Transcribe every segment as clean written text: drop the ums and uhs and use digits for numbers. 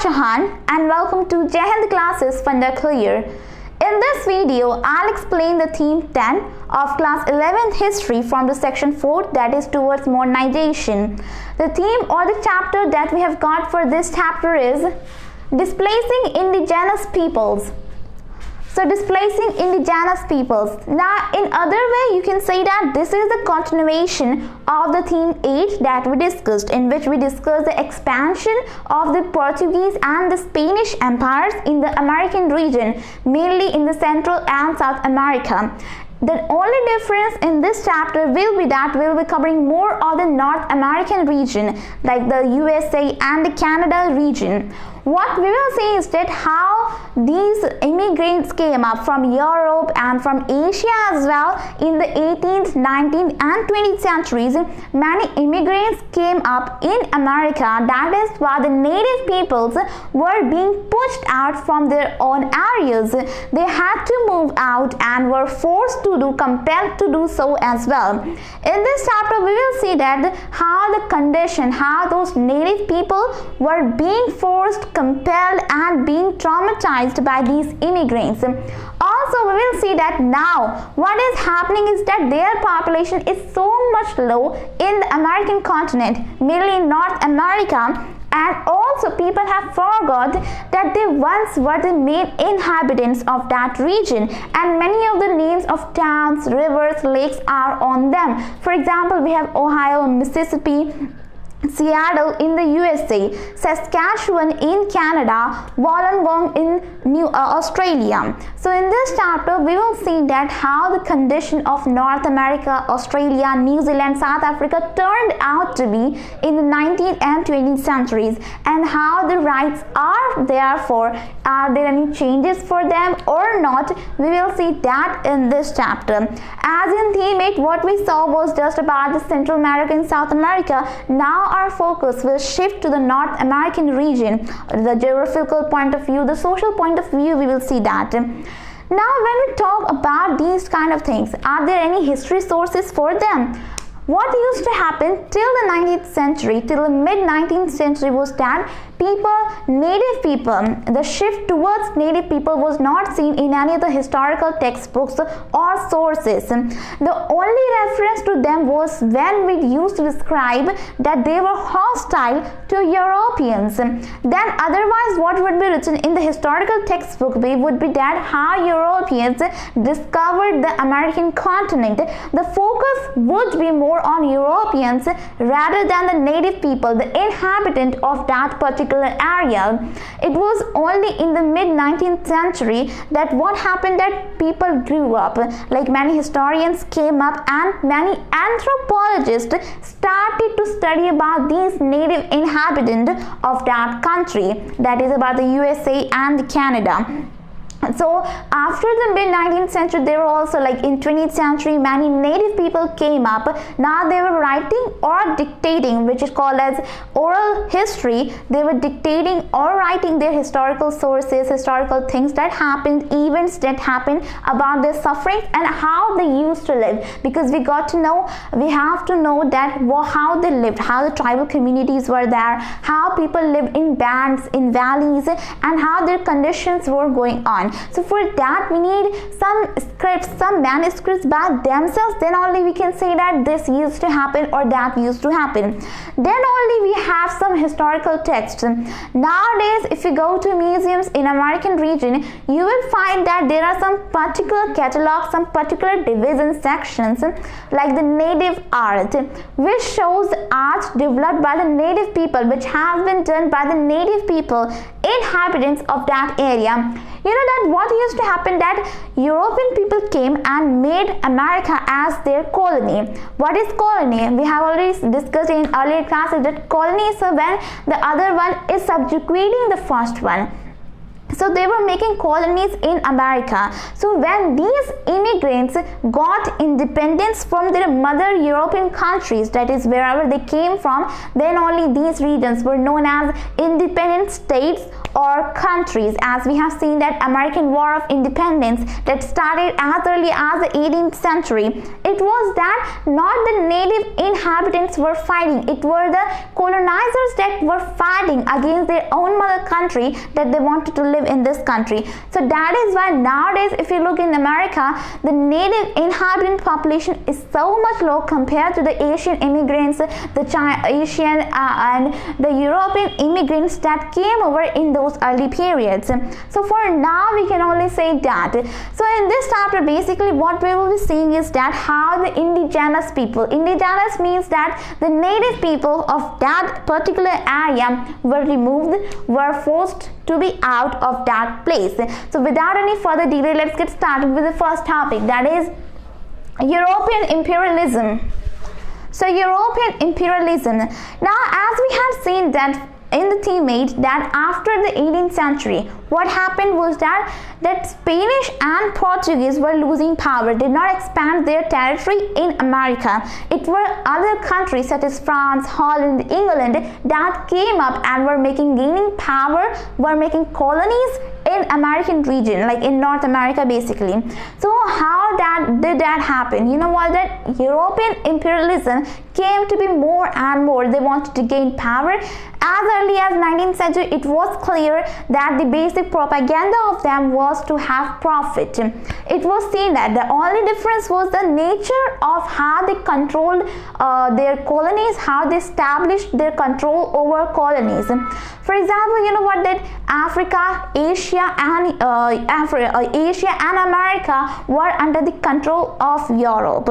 𝓒𝓱𝓪 and welcome to 𝓥𝓲𝓫𝓱𝓪. In this video, I'll explain the theme 10 of class 11th history from the section 4, that is towards modernization. The theme or the chapter that we have got for this chapter is Displacing Indigenous Peoples. So displacing indigenous peoples. Now in other way you can say that this is the continuation of the theme 8 that we discussed, in which we discussed the expansion of the Portuguese and the Spanish empires in the American region, mainly in the Central and South America. The only difference in this chapter will be that we'll be covering more of the North American region, like the USA and the Canada region. What we will see is that how these immigrants came up from Europe and from Asia as well in the 18th, 19th and 20th centuries. Many immigrants came up in America. That is why the native peoples were being pushed out from their own areas. They had to move out and were forced to compelled to do so as well. In this chapter we will see that how the condition, how those native people were being forced, compelled and being traumatized by these immigrants. Also we will see that now what is happening is that their population is so much low in the American continent, mainly in North America, and also people have forgot that they once were the main inhabitants of that region, and many of the names of towns, rivers, lakes are on them. For example, we have Ohio, Mississippi, Seattle in the USA, Saskatchewan in Canada, Wollongong in Australia. So in this chapter we will see that how the condition of North America, Australia, New Zealand, South Africa turned out to be in the 19th and 20th centuries, and how the rights are therefore, are there any changes for them or not. We will see that in this chapter. As in theme 8, what we saw was just about the Central America and South America. Now our focus will shift to the North American region, the geographical point of view, the social point of view. We will see that. Now when we talk about these kind of things, are there any history sources for them? What used to happen till the 19th century, till the mid 19th century, was that native people, the shift towards native people was not seen in any of the historical textbooks or sources. The only reference to them was when we used to describe that they were hostile to Europeans. Then otherwise what would be written in the historical textbook would be that how Europeans discovered the American continent. The focus would be more on Europeans rather than the native people, the inhabitant of that particular area. It was only in the mid 19th century that what happened, that people grew up, like many historians came up and many anthropologists started to study about these native inhabitants of that country, that is about the USA and Canada. So after the mid 19th century, there were also, like in 20th century, many native people came up. Now they were writing or dictating, which is called as oral history. They were dictating or writing their historical sources, historical things that happened, events that happened, about their sufferings and how they used to live. Because we got to know, we have to know that how they lived, how the tribal communities were there, how people lived in bands, in valleys, and how their conditions were going on. So for that we need some scripts, some manuscripts by themselves. Then only we can say that this used to happen or that used to happen. Then only we have some historical texts. Nowadays if you go to museums in American region, you will find that there are some particular catalogs, some particular division sections, like the native art, which shows art developed by the native people, which has been done by the native people, inhabitants of that area. You know that what used to happen, that European people came and made America as their colony. What is colony? We have already discussed in earlier classes that colony is when the other one is subjugating the first one. So they were making colonies in America. So when these immigrants got independence from their mother European countries, that is wherever they came from, then only these regions were known as independent states or countries, as we have seen that American War of Independence that started as early as the 18th century. It was that not the native inhabitants were fighting, it were the colonizers that were fighting against their own mother country, that they wanted to live in this country. So that is why nowadays, if you look in America, the native inhabitant population is so much low compared to the Asian immigrants, the Asian and the European immigrants that came over in those early periods. So for now, we can only say that. So in this chapter, basically what we will be seeing is that how the indigenous people, indigenous means that the native people of that particular area were removed, were forced to be out of that place. So without any further delay, let's get started with the first topic, that is European imperialism. So European imperialism. Now, as we have seen that in the themate, that after the 18th century, what happened was that Spanish and Portuguese were losing power, did not expand their territory in America. It were other countries such as France, Holland, England that came up and were gaining power, were making colonies in American region, like in North America basically. So how did that happen? You know what, that European imperialism came to be more and more. They wanted to gain power. As early as 19th century, it was clear that the basic propaganda of them was to have profit. It was seen that the only difference was the nature of how they controlled their colonies, how they established their control over colonies. For example, you know what, that Africa, Asia and America were under the control of Europe.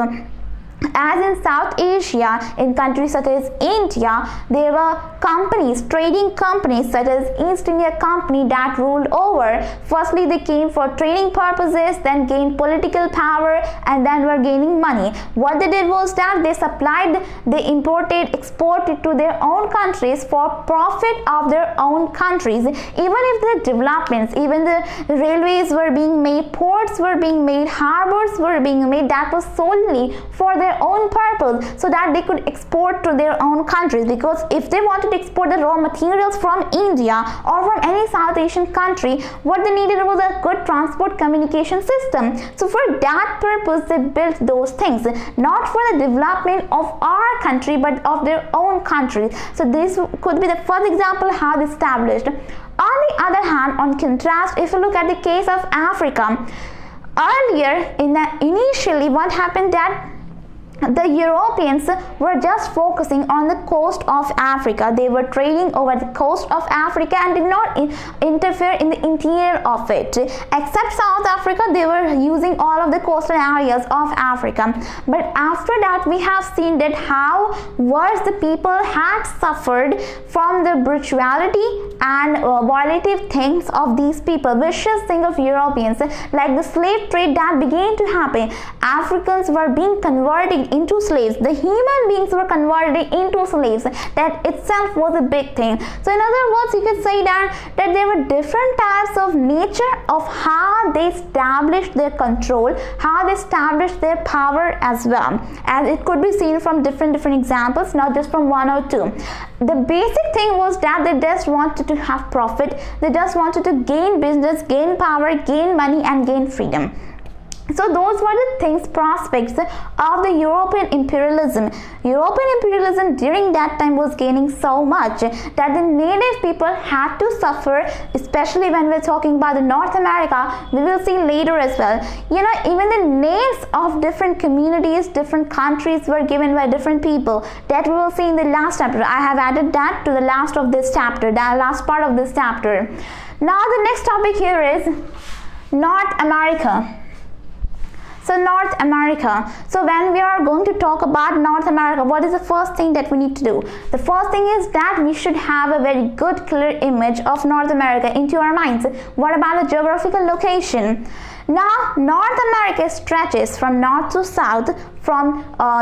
As in South Asia, in countries such as India, there were companies, trading companies such as East India Company that ruled over. Firstly, they came for trading purposes, then gained political power, and then were gaining money. What they did was that they supplied, they imported, exported to their own countries for profit of their own countries. Even if the developments, even the railways were being made, ports were being made, harbors were being made, that was solely for their own purpose, so that they could export to their own countries. Because if they wanted to export the raw materials from India or from any South Asian country, what they needed was a good transport communication system. So for that purpose, they built those things, not for the development of our country but of their own country. So this could be the first example how they established. On the other hand, on contrast, if you look at the case of Africa, earlier initially what happened, that the Europeans were just focusing on the coast of Africa. They were trading over the coast of Africa and did not interfere in the interior of it. Except South Africa, they were using all of the coastal areas of Africa. But after that, we have seen that how worse the people had suffered from the brutality and violative things of these people, vicious thing of Europeans, like the slave trade that began to happen. Africans were being converted into slaves. The human beings were converted into slaves. That itself was a big thing. So in other words, you could say that there were different types of nature of how they established their control, how they established their power as well. And it could be seen from different examples, not just from one or two. The basic thing was that they just wanted to have profit. They just wanted to gain business, gain power, gain money, and gain freedom. So those were the things, prospects of the European imperialism. European imperialism during that time was gaining so much that the native people had to suffer, especially when we're talking about the North America. We will see later as well. You know, even the names of different communities, different countries were given by different people. That we will see in the last chapter. I have added that to the last of this chapter, the last part of this chapter. Now the next topic here is North America. So North America. So when we are going to talk about North America, what is the first thing that we need to do? The first thing is that we should have a very good, clear image of North America into our minds. What about the geographical location? Now, North America stretches from north to south, from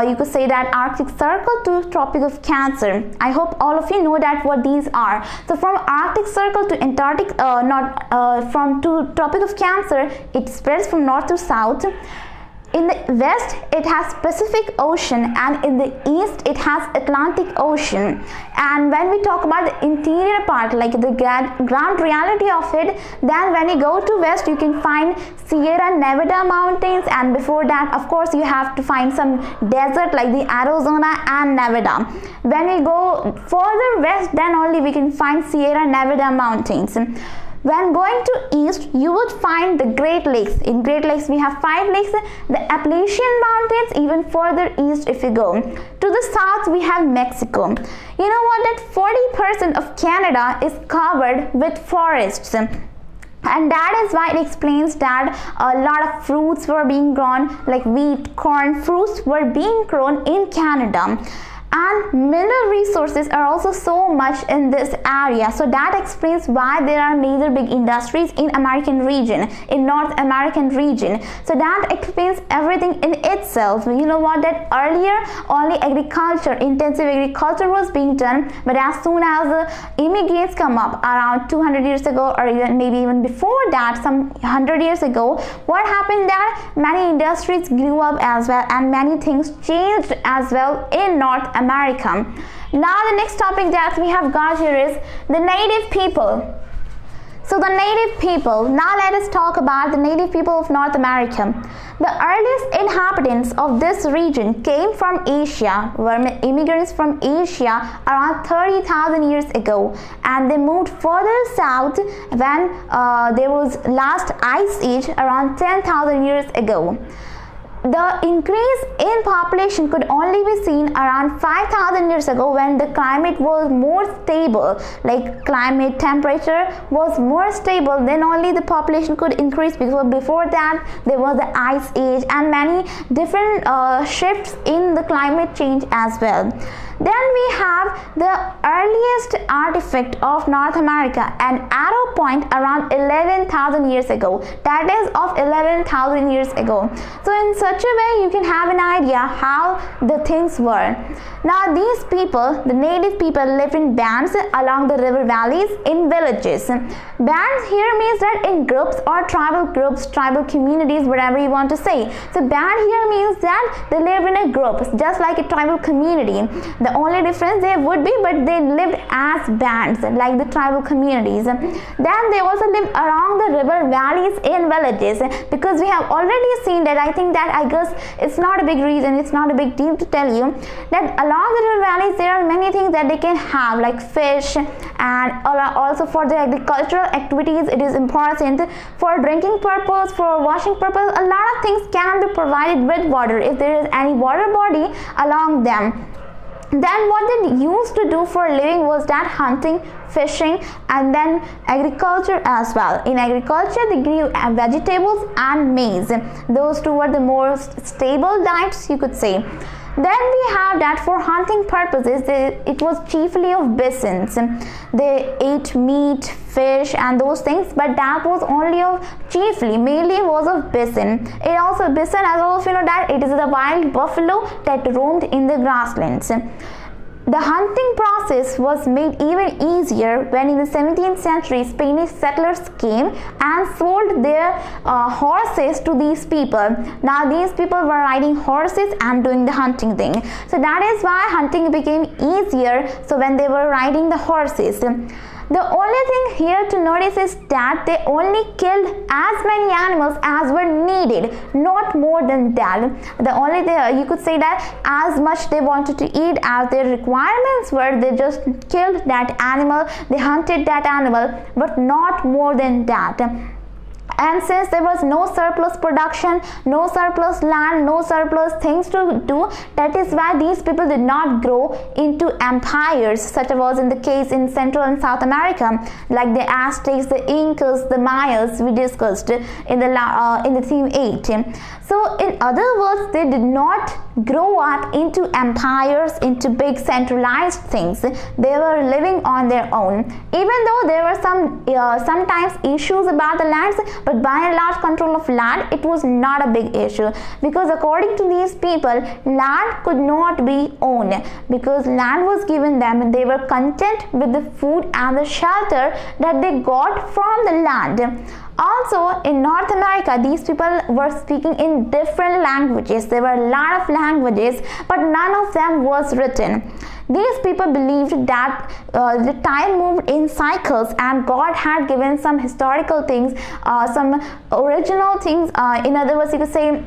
you could say that Arctic Circle to Tropic of Cancer. I hope all of you know that what these are. So from Arctic Circle to Antarctic, to Tropic of Cancer, it spreads from north to south. In the west it has Pacific Ocean, and in the east it has Atlantic Ocean. And when we talk about the interior part, like the ground reality of it, then when you go to west you can find Sierra Nevada mountains, and before that of course you have to find some desert like the Arizona and Nevada. When we go further west, then only we can find Sierra Nevada mountains. When going to east, you would find the Great Lakes. In Great Lakes, we have 5 lakes, the Appalachian Mountains, even further east if you go. To the south, we have Mexico. You know what? That 40% of Canada is covered with forests. And that is why it explains that a lot of fruits were being grown, like wheat, corn, fruits were being grown in Canada. And mineral resources are also so much in this area, so that explains why there are major big industries in American region, in North American region. So that explains everything in itself. You know what, that earlier only agriculture, intensive agriculture was being done, but as soon as the immigrants come up around 200 years ago, or even maybe even before that, some 100 years ago, what happened that many industries grew up as well, and many things changed as well in North America. Now the next topic that we have got here is the native people. So the native people, now let us talk about the native people of North America. The earliest inhabitants of this region came from Asia, were immigrants from Asia around 30,000 years ago, and they moved further south when there was last ice age around 10,000 years ago. The increase in population could only be seen around 5,000 years ago, when the climate was more stable, like climate temperature was more stable, then only the population could increase, because before that there was the ice age and many different shifts in the climate change as well. Then we have the earliest artifact of North America, an arrow point around 11,000 years ago, that is of 11,000 years ago. So in such a way you can have an idea how the things were. Now these people, the native people, lived in bands along the river valleys in villages. Bands here means that in groups or tribal groups, tribal communities, whatever you want to say. So band here means that they live in a group, just like a tribal community. The only difference there would be, but they lived as bands like the tribal communities. Then they also lived along the river valleys in villages, because we have already seen that, I think that, I guess it's not a big reason, it's not a big deal to tell you that along the river valleys there are many things that they can have, like fish, and also for the agricultural activities it is important, for drinking purpose, for washing purpose, a lot of things can be provided with water if there is any water body along them. Then what they used to do for a living was that hunting, fishing, and then agriculture as well. In agriculture they grew vegetables and maize. Those two were the most stable diets, you could say. Then we have that for hunting purposes, it was chiefly of bisons. They ate meat, fish and those things, but that was only of mainly was of bison. It also, bison, as all of you know, that it is the wild buffalo that roamed in the grasslands. The hunting process was made even easier when in the 17th century Spanish settlers came and sold their horses to these people. Now these people were riding horses and doing the hunting thing. So that is why hunting became easier, so when they were riding the horses. The only thing here to notice is that they only killed as many animals as were needed, not more than that. The only thing you could say that as much they wanted to eat as their requirements were, they just killed that animal, they hunted that animal, but not more than that. And since there was no surplus production, no surplus land, no surplus things to do, that is why these people did not grow into empires, such as was in the case in Central and South America, like the Aztecs, the Incas, the Mayas we discussed in the theme 8. So in other words, they did not grow up into empires, into big centralized things. They were living on their own. Even though there were sometimes issues about the lands, but by and large control of land, it was not a big issue, because according to these people, land could not be owned, because land was given them and they were content with the food and the shelter that they got from the land. Also, in North America, these people were speaking in different languages. There were a lot of languages, but none of them was written. These people believed that the time moved in cycles, and God had given some historical things, some original things, in other words, you could say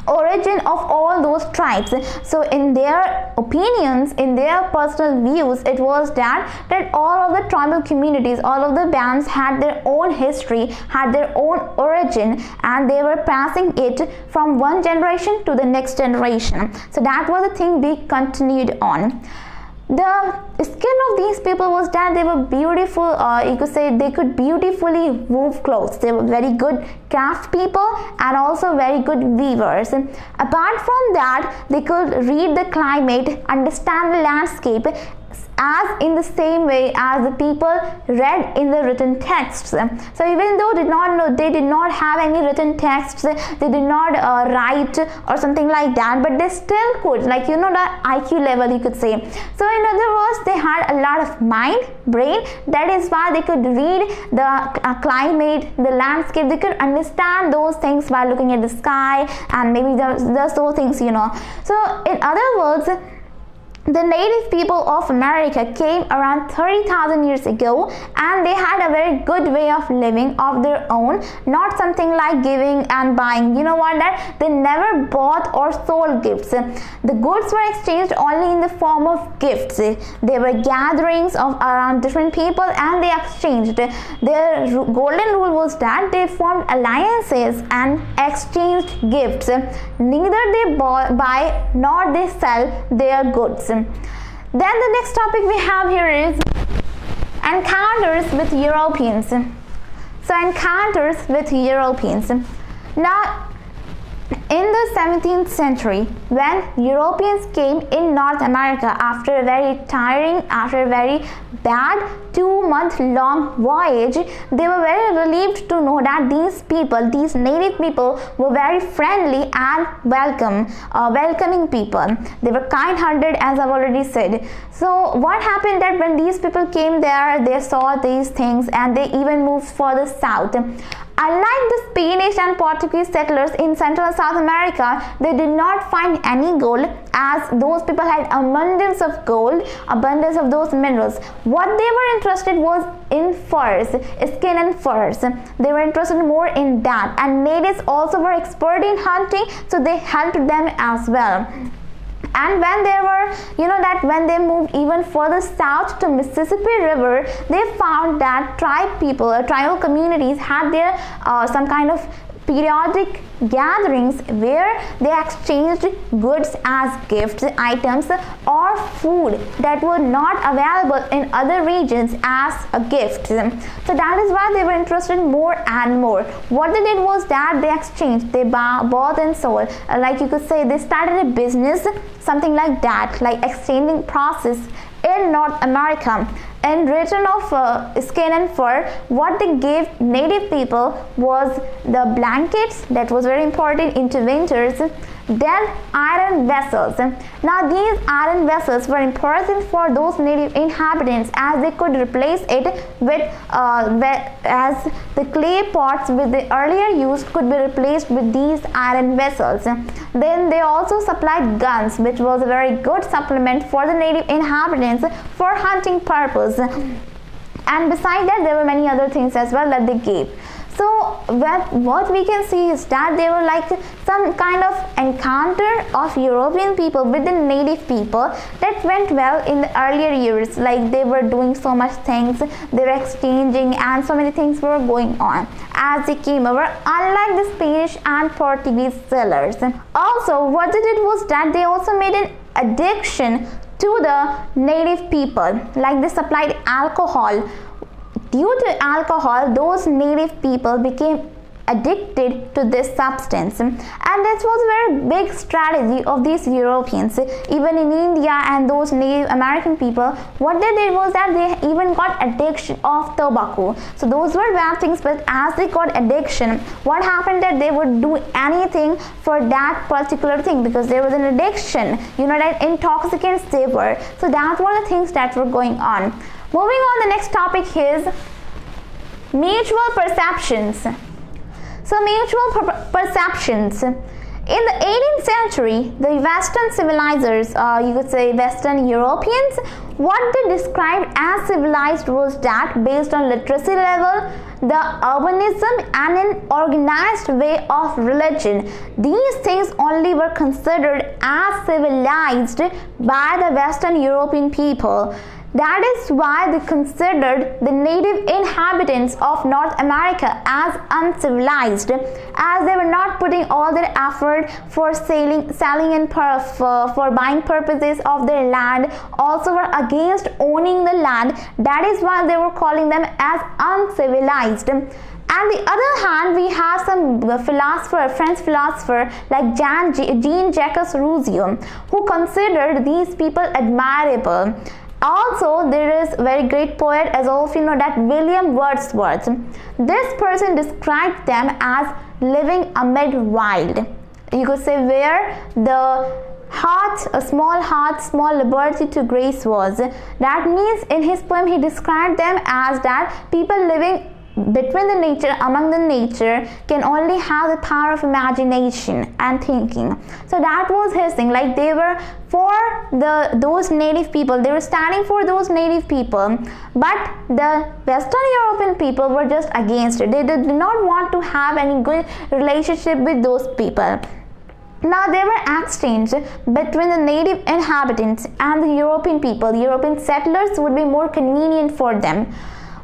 origin of all those tribes. So in their opinions, in their personal views, it was that all of the tribal communities, all of the bands had their own history, had their own origin, and they were passing it from one generation to the next generation. So that was the thing we continued on. The skill of these people was that they were beautiful, you could say they could beautifully weave clothes. They were very good craft people and also very good weavers. Apart from that, they could read the climate, understand the landscape, as in the same way as the people read in the written texts. So even though they did not have any written texts, they did not write or something like that, but they still could, like, you know, the IQ level, you could say. So in other words, they had a lot of brain. That is why they could read the climate, the landscape. They could understand those things by looking at the sky and maybe those things, you know. So in other words, the native people of America came around 30,000 years ago, and they had a very good way of living of their own, not something like giving and buying. You know what, that they never bought or sold gifts. The goods were exchanged only in the form of gifts. They were gatherings of around different people, and they exchanged. Their golden rule was that they formed alliances and exchanged gifts. Neither they buy nor they sell their goods. Then the next topic we have here is encounters with Europeans. So encounters with Europeans. Now, in the 17th century, when Europeans came in North America after a very tiring, after a very bad 2-month-long voyage, they were very relieved to know that these people, these native people, were very friendly and welcoming people. They were kind-hearted, as I've already said. So what happened that when these people came there, they saw these things, and they even moved further south. Unlike the Spanish and Portuguese settlers in Central and South America, they did not find any gold, as those people had abundance of gold, abundance of those minerals. What they were interested was in furs, skin and furs. They were interested more in that, and natives also were expert in hunting, so they helped them as well. And when they were, you know, that when they moved even further south to Mississippi River, they found that tribal communities had their some kind of periodic gatherings where they exchanged goods as gifts, items, or food that were not available in other regions as a gift. So that is why they were interested more and more. What they did was that they exchanged, they bought and sold, like you could say they started a business, something like that, like exchanging process in North America. In return of skin and fur, what they gave native people was the blankets, that was very important into winters, then iron vessels. Now these iron vessels were important for those native inhabitants, as they could replace it with as the clay pots with the earlier used could be replaced with these iron vessels. Then they also supplied guns, which was a very good supplement for the native inhabitants for hunting purpose. And beside that, there were many other things as well that they gave. So what we can see is that they were like some kind of encounter of European people with the native people that went well in the earlier years. Like they were doing so much things, they were exchanging, and so many things were going on as they came over, unlike the Spanish and Portuguese settlers. Also, what they did was that they also made an addiction to the native people, like they supplied alcohol. Due to alcohol, those native people became addicted to this substance, and this was a very big strategy of these Europeans. Even in India and those Native American people, what they did was that they even got addiction of tobacco. So those were bad things, but as they got addiction, what happened that they would do anything for that particular thing, because there was an addiction, you know, that intoxicants they were. So that were the things that were going on. Moving on, the next topic is mutual perceptions. So mutual perceptions. In the 18th century, the Western civilizers, you could say Western Europeans, what they described as civilized was that based on literacy level, the urbanism and an organized way of religion. These things only were considered as civilized by the Western European people. That is why they considered the native inhabitants of North America as uncivilized, as they were not putting all their effort for selling and for buying purposes of their land, also were against owning the land. That is why they were calling them as uncivilized. On the other hand, we have some French philosopher like Jean-Jacques Rousseau, who considered these people admirable. Also, there is a very great poet, as all of you know, that William Wordsworth. This person described them as living amid wild. You could say where the small liberty to grace was. That means in his poem he described them as that people living between the nature, among the nature, can only have the power of imagination and thinking. So that was his thing. Like they were for those native people, they were standing for those native people, but the Western European people were just against it. They did not want to have any good relationship with those people. Now there were exchange between the native inhabitants and the European people. The European settlers would be more convenient for them.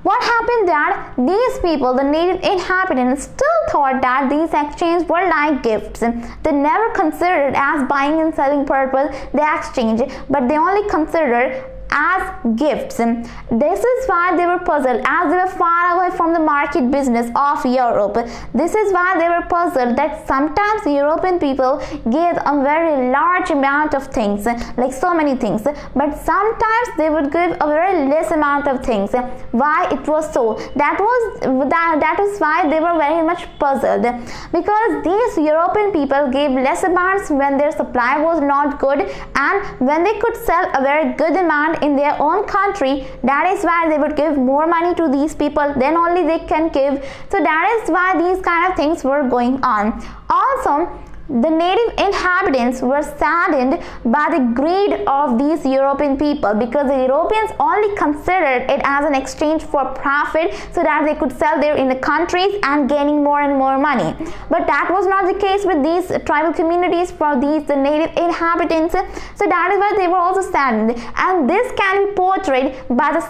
What happened that these people, the native inhabitants, still thought that these exchanges were like gifts. They never considered as buying and selling purpose the exchange, but they only considered as gifts. This is why they were puzzled, as they were far away from the market business of Europe. This is why they were puzzled that sometimes European people gave a very large amount of things, like so many things, but sometimes they would give a very less amount of things. Why it was so? That is why they were very much puzzled, because these European people gave less amounts when their supply was not good, and when they could sell a very good amount in their own country, that is why they would give more money to these people, then only they can give. So that is why these kind of things were going on. Also, the native inhabitants were saddened by the greed of these European people, because the Europeans only considered it as an exchange for profit, so that they could sell there in the countries and gaining more and more money. But that was not the case with these tribal communities, for the native inhabitants. So that is why they were also saddened, and this can be portrayed by the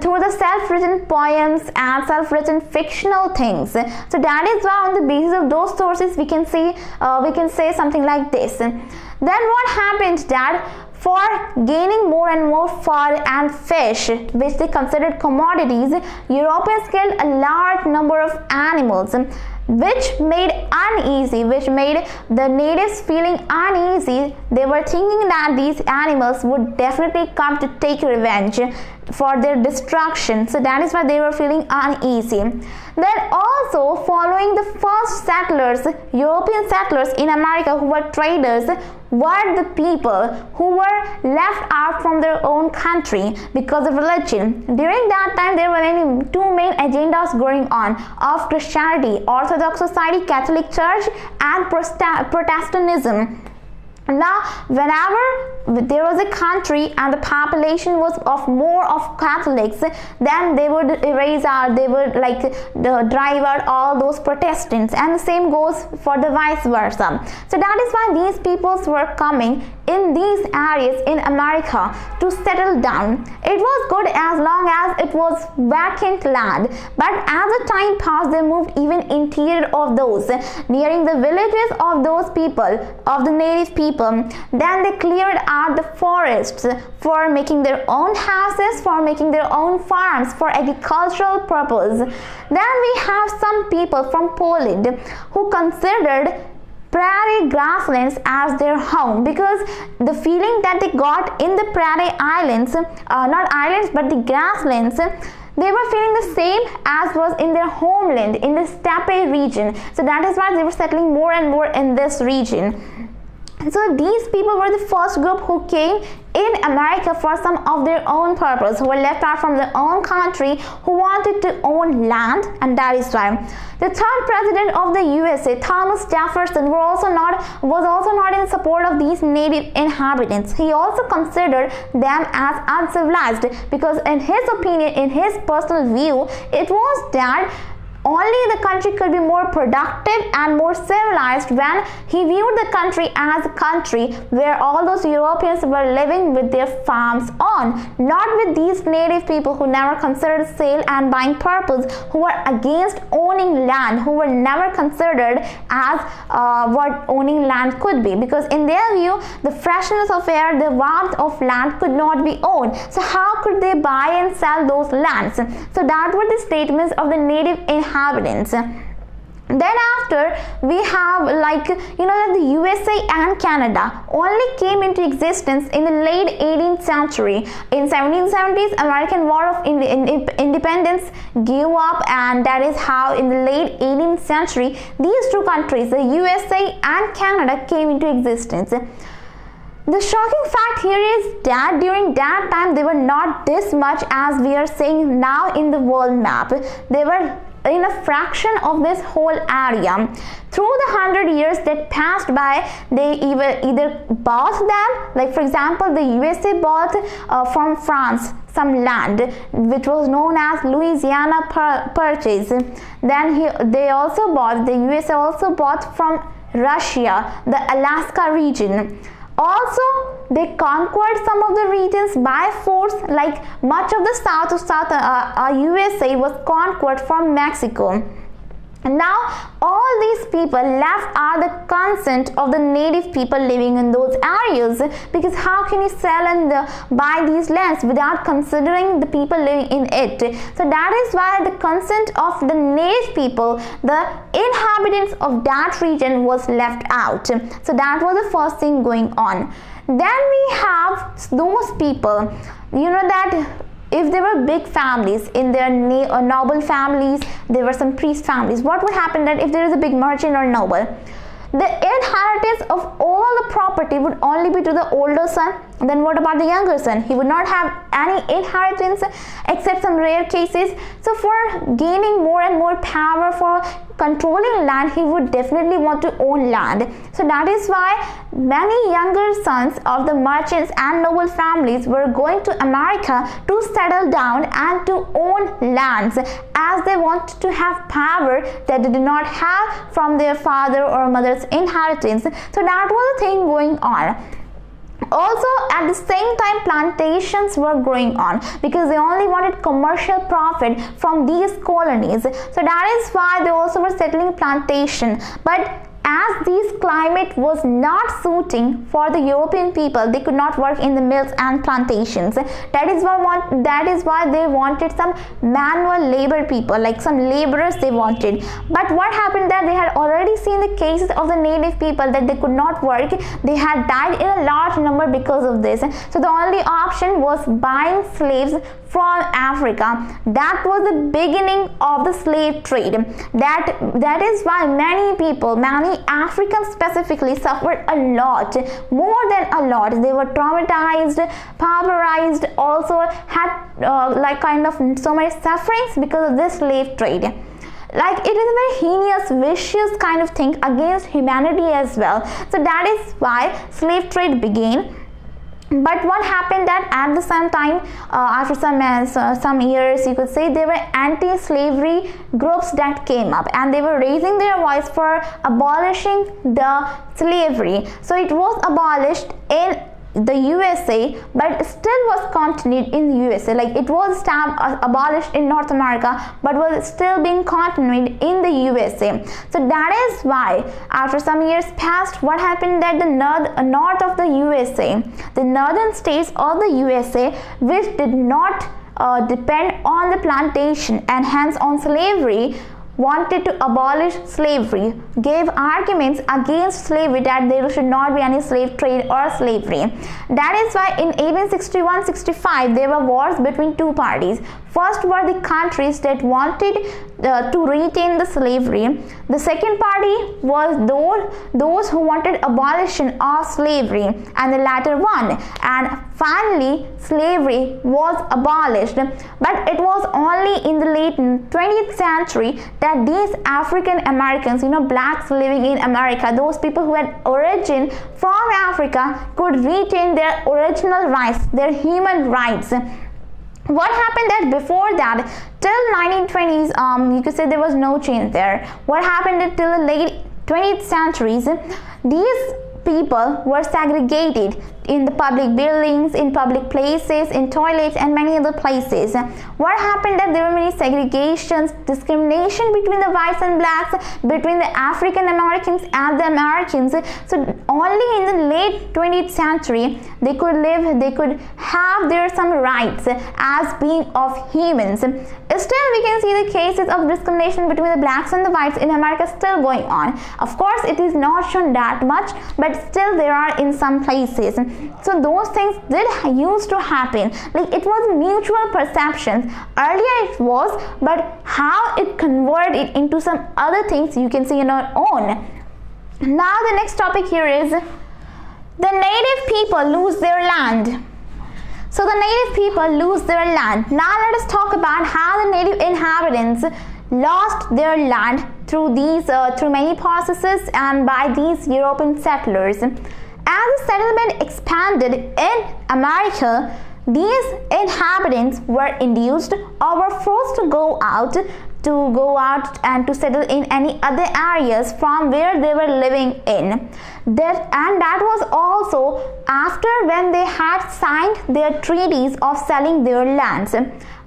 through the self-written poems and self-written fictional things. So that is why on the basis of those sources we can say something like this. Then what happened that for gaining more and more fur and fish, which they considered commodities, Europeans killed a large number of animals, which made the natives feeling uneasy. They were thinking that these animals would definitely come to take revenge for their destruction. So that is why they were feeling uneasy. Then also, following the first settlers, European settlers in America, who were traders, were the people who were left out from their own country because of religion. During that time, there were two main agendas going on of Christianity, Orthodox Society, Catholic Church, and Protestantism. Now, whenever there was a country and the population was more of Catholics, then they would drive out all those Protestants, and the same goes for the vice versa. So that is why these peoples were coming in these areas in America to settle down. It was good as long as it was vacant land, but as the time passed, they moved even interior of those, nearing the villages of those people, of the native people. Then they cleared out the forests for making their own houses, for making their own farms, for agricultural purpose. Then we have some people from Poland who considered prairie grasslands as their home, because the feeling that they got in the prairie islands, not islands but the grasslands, they were feeling the same as was in their homeland, in the steppe region. So that is why they were settling more and more in this region. So these people were the first group who came in America for some of their own purpose, who were left out from their own country, who wanted to own land, and that is why the third president of the USA, Thomas Jefferson, was also not in support of these native inhabitants. He also considered them as uncivilized because in his opinion, in his personal view, it was that only the country could be more productive and more civilized when he viewed the country as a country where all those Europeans were living with their farms on, not with these native people who never considered sale and buying purpose, who were against owning land, who were never considered as what owning land could be, because in their view, the freshness of air, the warmth of land could not be owned. So how could they buy and sell those lands? So that were the statements of the native inhabitants. Then after, we have that the USA and Canada only came into existence in the late 18th century. In 1770s, American War of Independence gave up, and that is how in the late 18th century these two countries, the USA and Canada, came into existence. The shocking fact here is that during that time they were not this much as we are seeing now in the world map. They were in a fraction of this whole area. Through the 100 years that passed by, they either bought them, like for example the USA bought from France some land which was known as Louisiana Purchase. Then the USA also bought from Russia the Alaska region. Also, they conquered some of the regions by force, like much of the south of USA was conquered from Mexico. Now, all these people left are the consent of the native people living in those areas, because how can you sell and buy these lands without considering the people living in it? So that is why the consent of the native people, the inhabitants of that region, was left out. So that was the first thing going on. Then we have those people, that if there were big families in their noble families, there were some priest families, what would happen that if there is a big merchant or noble, the inheritance of all the property would only be to the older son. Then what about the younger son? He would not have any inheritance except some rare cases. So for gaining more and more power, for controlling land, he would definitely want to own land. So that is why many younger sons of the merchants and noble families were going to America to settle down and to own lands, as they wanted to have power that they did not have from their father or mother's inheritance. So that was the thing going on. Also, at the same time, plantations were going on because they only wanted commercial profit from these colonies. So that is why they also were settling plantation. But as this climate was not suiting for the European people, they could not work in the mills and plantations. That is why they wanted some manual labor people, like some laborers they wanted. But what happened that they had already seen the cases of the native people that they could not work. They had died in a large number because of this. So the only option was buying slaves from Africa. That was the beginning of the slave trade. That is why many Africans specifically suffered a lot, more than a lot. They were traumatized, pauperized, also had so many sufferings because of this slave trade. Like, it is a very heinous, vicious kind of thing against humanity as well. So that is why slave trade began. But what happened that at the same time, after some years, you could say, there were anti-slavery groups that came up, and they were raising their voice for abolishing the slavery. So it was abolished in the USA, but still was continued in the USA. Like, it was abolished in North America, but was still being continued in the USA. So that is why after some years passed, what happened that the north of the USA, the northern states of the USA, which did not depend on the plantation and hence on slavery, wanted to abolish slavery, gave arguments against slavery, that there should not be any slave trade or slavery. That is why in 1861-65 there were wars between two parties. First were the countries that wanted to retain the slavery. The second party was those who wanted abolition of slavery, and the latter won. And finally, slavery was abolished. But it was only in the late 20th century that these African Americans, blacks living in America, those people who had origin from Africa, could retain their original rights, their human rights. What happened that before that, till 1920s, you could say there was no change there. What happened until the late 20th centuries, these people were segregated in the public buildings, in public places, in toilets, and many other places. What happened that there were many segregations, discrimination between the whites and blacks, between the African Americans and the Americans. So only in the late 20th century they could live, they could have their some rights as being of humans. Still we can see the cases of discrimination between the blacks and the whites in America still going on. Of course it is not shown that much, but still there are in some places. So those things did used to happen. Like it was mutual perceptions. Earlier it was, but how it converted into some other things you can see in our own. Now the next topic here is the native people lose their land. So the native people lose their land. Now let us talk about how the native inhabitants lost their land through many processes and by these European settlers. As the settlement expanded in America, these inhabitants were induced or were forced to go out and to settle in any other areas from where they were living in. That was also after when they had signed their treaties of selling their lands.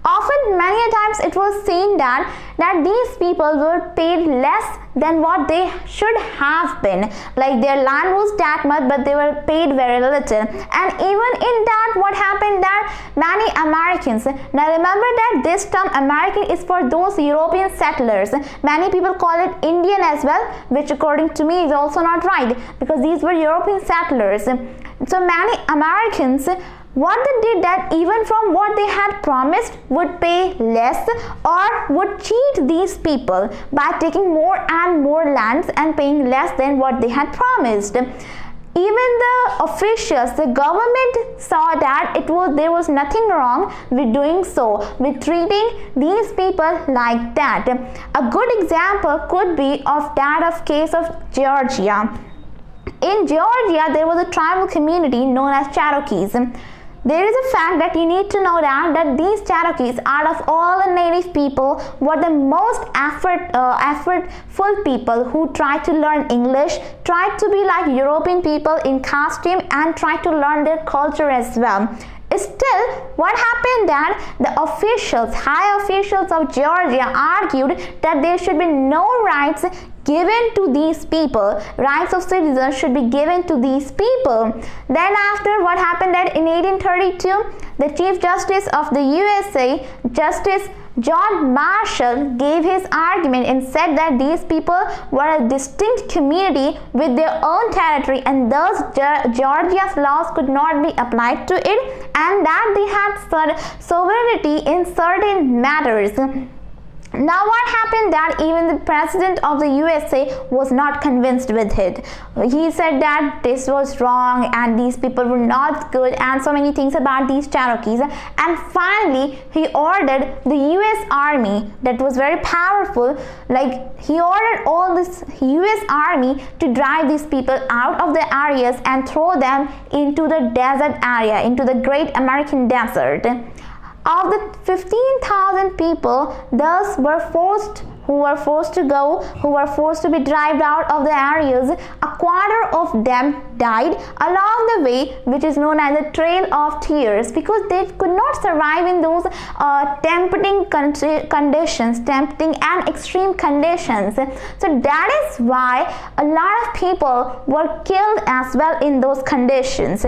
Often, many times it was seen that these people were paid less than what they should have been. Like their land was that much, but they were paid very little. And even in that, what happened that many Americans, now remember that this term American is for those European settlers. Many people call it Indian as well, which according to me is also not right, because these were European settlers. So many Americans, what they did that even from what they had promised would pay less or would cheat these people by taking more and more lands and paying less than what they had promised. Even the officials, the government saw that there was nothing wrong with doing so, with treating these people like that. A good example could be of that case of Georgia. In Georgia, there was a tribal community known as Cherokees. There is a fact that you need to know that these Cherokees, out of all the native people, were the most effortful people who tried to learn English, tried to be like European people in costume, and tried to learn their culture as well. Still, what happened that the high officials of Georgia argued that there should be no rights given to these people. Rights of citizens should be given to these people. Then after, what happened that in 1832, the Chief Justice of the USA, Justice John Marshall, gave his argument and said that these people were a distinct community with their own territory, and thus Georgia's laws could not be applied to it, and that they had sovereignty in certain matters. Now what happened that even the president of the USA was not convinced with it. He said that this was wrong and these people were not good and so many things about these Cherokees, and finally he ordered the US Army, that was very powerful, like he ordered all this US Army to drive these people out of the areas and throw them into the desert area, into the Great American Desert. Of the 15,000 people who were forced to be driven out of the areas, a quarter of them died along the way, which is known as the Trail of Tears, because they could not survive in those tempting and extreme conditions. So that is why a lot of people were killed as well in those conditions.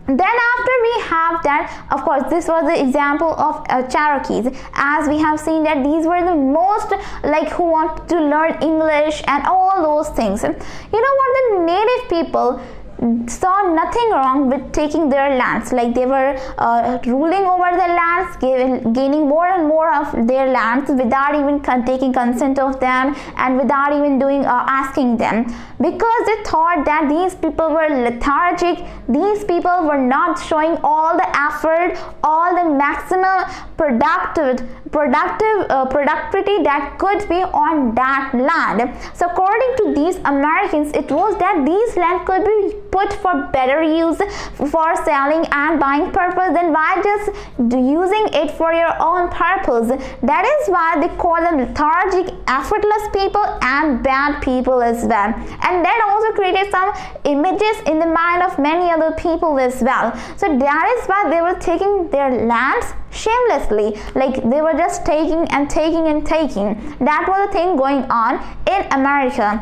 Then after we have that, of course, this was the example of Cherokees, as we have seen that these were the most like who want to learn English and all those things. You know what, the native people saw nothing wrong with taking their lands, like they were ruling over their lands, gaining more and more of their lands without even taking consent of them and without even doing asking them, because they thought that these people were lethargic, these people were not showing all the effort, all the maximum productivity that could be on that land. So according to these Americans, it was that these land could be put for better use for selling and buying purpose than by just using it for your own purpose. That is why they call them lethargic, effortless people and bad people as well. And that also created some images in the mind of many other people as well. So that is why they were taking their lands shamelessly, like they were just taking and taking and taking. That was the thing going on in America.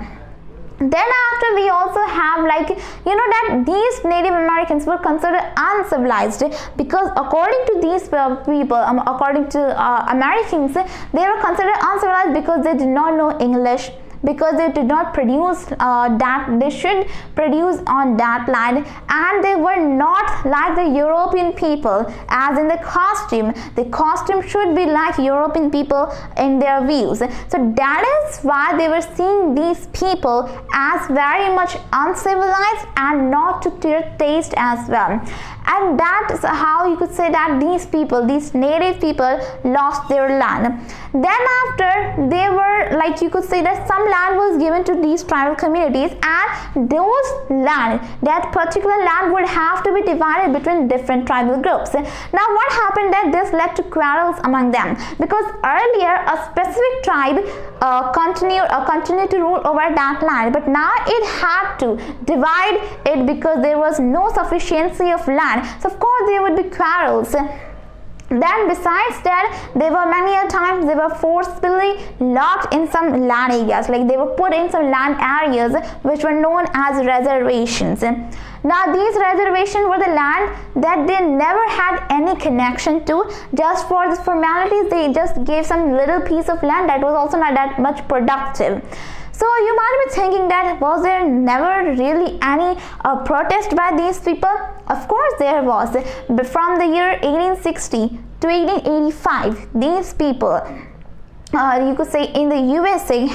Then after we also have, like, you know, that these Native Americans were considered uncivilized, because according to these people, according to Americans, they were considered uncivilized because they did not know English, because they did not produce that they should produce on that land, and they were not like the European people, as in the costume should be like European people in their views. So that is why they were seeing these people as very much uncivilized and not to their taste as well. And that's how you could say that these people, these native people, lost their land. Then after, they were, like, you could say that some land was given to these tribal communities, and those land, that particular land would have to be divided between different tribal groups. Now what happened that this led to quarrels among them, because earlier a specific tribe continued to rule over that land, but now it had to divide it because there was no sufficiency of land. So of course there would be quarrels. Then besides that, there were many a times they were forcibly locked in some land areas, like they were put in some land areas which were known as reservations. Now these reservations were the land that they never had any connection to. Just for the formalities, they just gave some little piece of land that was also not that much productive. So you might be thinking that was there never really any protest by these people? Of course there was. But from the year 1860 to 1885, these people, you could say in the USA,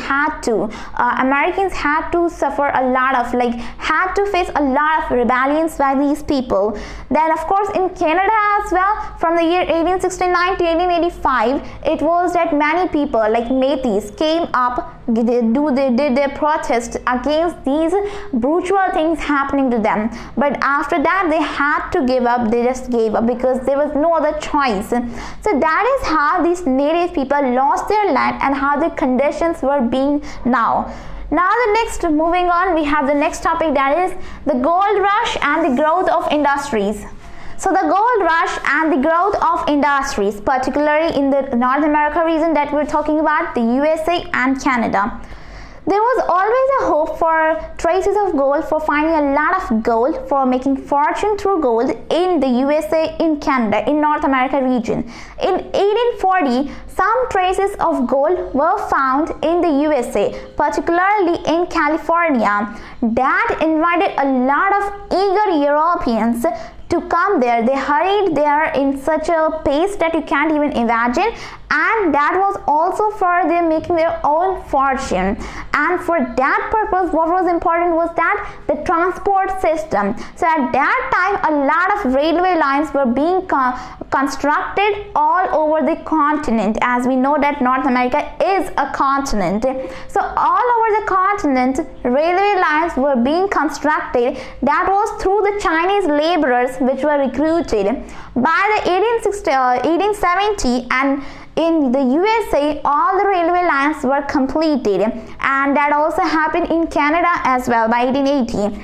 Americans had to suffer a lot of, had to face a lot of rebellions by these people. Then of course in Canada as well, from the year 1869 to 1885, it was that many people like Métis came up, they did their protest against these brutal things happening to them. But after that they had to give up, they just gave up because there was no other choice. So that is how these native people lost their land and how the conditions were being now. Now the next, moving on, we have the next topic, that is the gold rush and the growth of industries. So the gold rush and the growth of industries, particularly in the North America region that we're talking about, the USA and Canada. There was always a hope for traces of gold, for finding a lot of gold, for making fortune through gold in the USA, in Canada, in North America region. In 1840, some traces of gold were found in the USA, particularly in California, that invited a lot of eager Europeans to come there. They hurried there in such a pace that you can't even imagine, and that was also for them making their own fortune. And for that purpose, what was important was that the transport system. So at that time, a lot of railway lines were being constructed all over the continent, as we know that North America is a continent. So all over the continent, railway lines were being constructed. That was through the Chinese laborers which were recruited. By the 1870, and in the USA, all the railway lines were completed, and that also happened in Canada as well by 1880.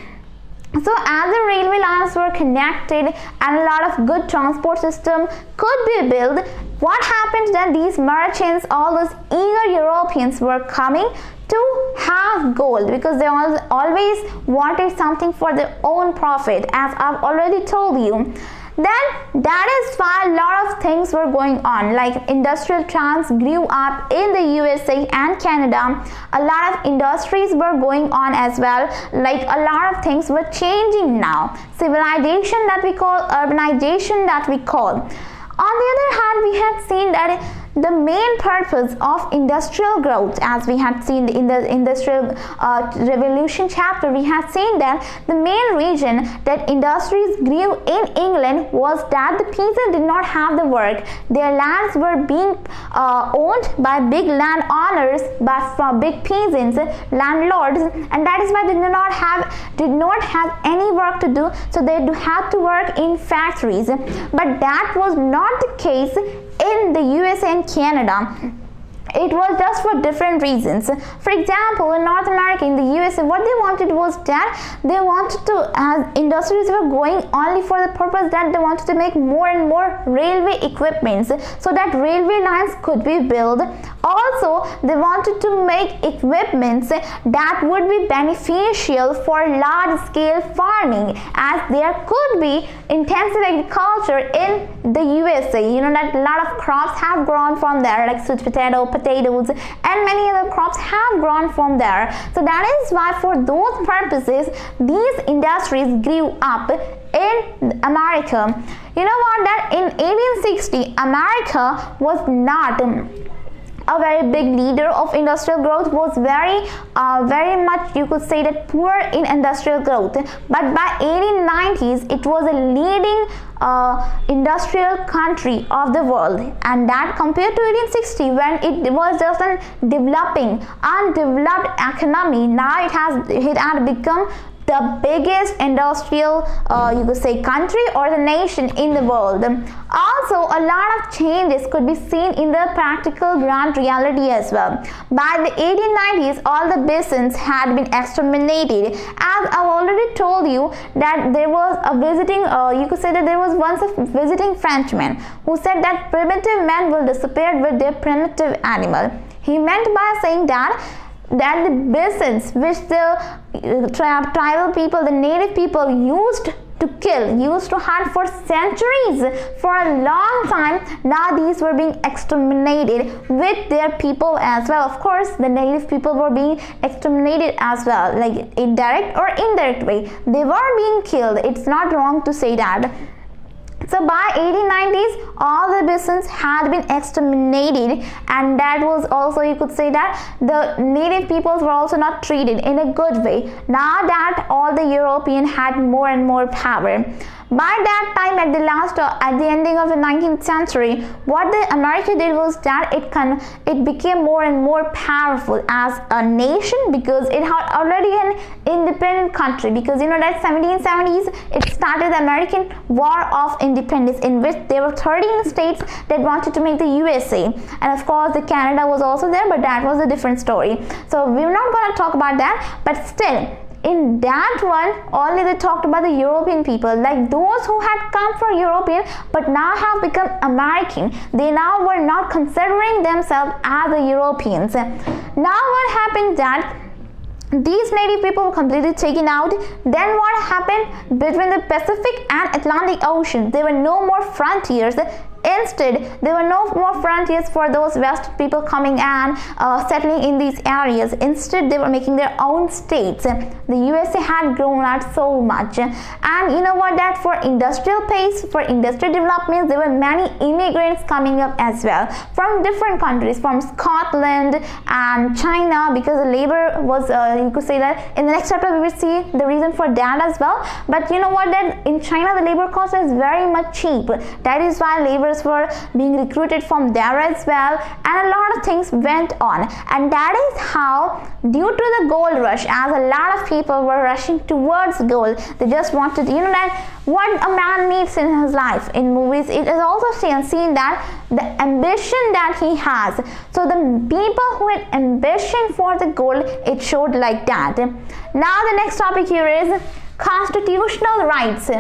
So as the railway lines were connected and a lot of good transport system could be built, what happened that these merchants, all those eager Europeans were coming to have gold because they always wanted something for their own profit, as I've already told you. Then that is why a lot of things were going on, like industrial trends grew up in the USA and Canada. A lot of industries were going on as well, like a lot of things were changing now. Civilization that we call, urbanization that we call. On the other hand, we had seen that the main purpose of industrial growth, as we had seen in the industrial revolution chapter, we had seen that the main reason that industries grew in England was that the peasants did not have the work. Their lands were being owned by big landowners, by big peasants, landlords, and that is why they did not have any work to do, so they had to work in factories. But that was not the case in the USA and Canada. It was just for different reasons. For example, in North America, in the USA, what they wanted was that they wanted to, as industries were going only for the purpose that they wanted to make more and more railway equipments so that railway lines could be built. Also, they wanted to make equipments that would be beneficial for large-scale farming, as there could be intensive agriculture in the USA. You know that a lot of crops have grown from there, like sweet potatoes, and many other crops have grown from there. So that is why, for those purposes, these industries grew up in America. You know what? That in 1860, America was not a very big leader of industrial growth, was very much, you could say, that poor in industrial growth. But by 1890s, it was a leading industrial country of the world, and that compared to 1860, when it was just a developing, undeveloped economy, now it had become the biggest industrial, you could say, country or the nation in the world. Also, a lot of changes could be seen in the practical ground reality as well. By the 1890s, all the bisons had been exterminated. As I've already told you that there was a visiting, you could say that there was once a visiting Frenchman who said that primitive men will disappear with their primitive animal. He meant by saying that the bisons, which the tribal people, the native people used to kill, used to hunt for centuries, for a long time, now these were being exterminated with their people as well. Of course, the native people were being exterminated as well, like in direct or indirect way. They were being killed. It's not wrong to say that. So by 1890s, all the bisons had been exterminated, and that was also, you could say that the native peoples were also not treated in a good way. Now that all the European had more and more power. By that time, at the ending of the 19th century, what the America did was that it became more and more powerful as a nation, because it had already an independent country. Because you know that 1770s, it started the American War of Independence, in which there were 13 states that wanted to make the USA, and of course the Canada was also there, but that was a different story. So we're not going to talk about that, but still, in that one, only they talked about the European people, like those who had come from European but now have become American. They now were not considering themselves as the Europeans. Now what happened that these native people were completely taken out. Then what happened between the Pacific and Atlantic Ocean? There were no more frontiers. Instead, there were no more frontiers for those West people coming and settling in these areas. Instead, they were making their own states. The USA had grown out so much. And you know what, that for industrial pace, for industrial development, there were many immigrants coming up as well from different countries, from Scotland and China, because the labor was, you could say that in the next chapter we will see the reason for that as well. But you know what, that in China the labor cost is very much cheap. That is why laborers were being recruited from there as well, and a lot of things went on. And that is how, due to the gold rush, as a lot of people were rushing towards gold, they just wanted, you know, that what a man needs in his life. In movies, it is also seen that the ambition that he has. So the people who had ambition for the gold, it showed like that. Now the next topic here is Constitutional rights.